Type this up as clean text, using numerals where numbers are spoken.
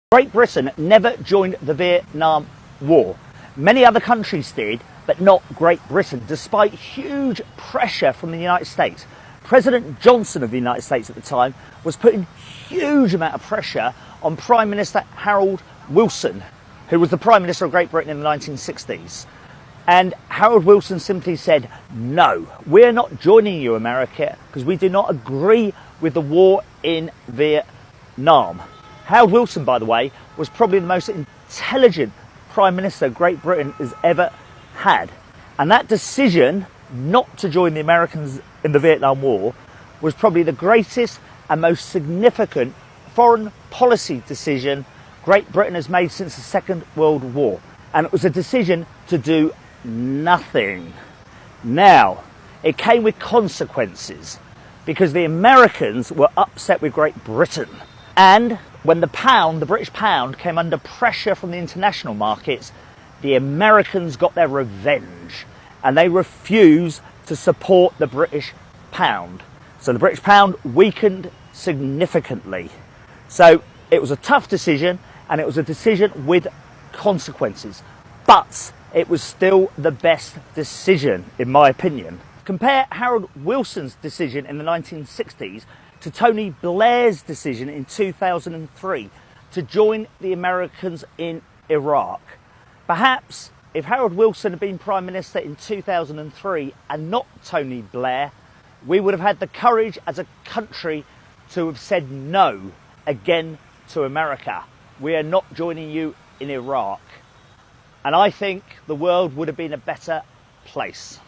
Great Britain never joined the Vietnam War. Many other countries did, but not Great Britain, despite huge pressure from the United States. President Johnson of the United States at the time was putting huge amount of pressure on Prime Minister Harold Wilson, who was the Prime Minister of Great Britain in the 1960s. And Harold Wilson simply said, no, we're not joining you, America, because we do not agree with the war in Vietnam. Harold Wilson, by the way, was probably the most intelligent Prime Minister Great Britain has ever had. And that decision not to join the Americans in the Vietnam War was probably the greatest and most significant foreign policy decision Great Britain has made since the Second World War. And it was a decision to do nothing. Now, it came with consequences because the Americans were upset with Great Britain. And when the British pound, came under pressure from the international markets, the Americans got their revenge and they refused to support the British pound. So the British pound weakened significantly. So it was a tough decision and it was a decision with consequences. But it was still the best decision, in my opinion. Compare Harold Wilson's decision in the 1960s to Tony Blair's decision in 2003 to join the Americans in Iraq. Perhaps if Harold Wilson had been Prime Minister in 2003 and not Tony Blair, we would have had the courage as a country to have said no again to America. We are not joining you in Iraq. And I think the world would have been a better place.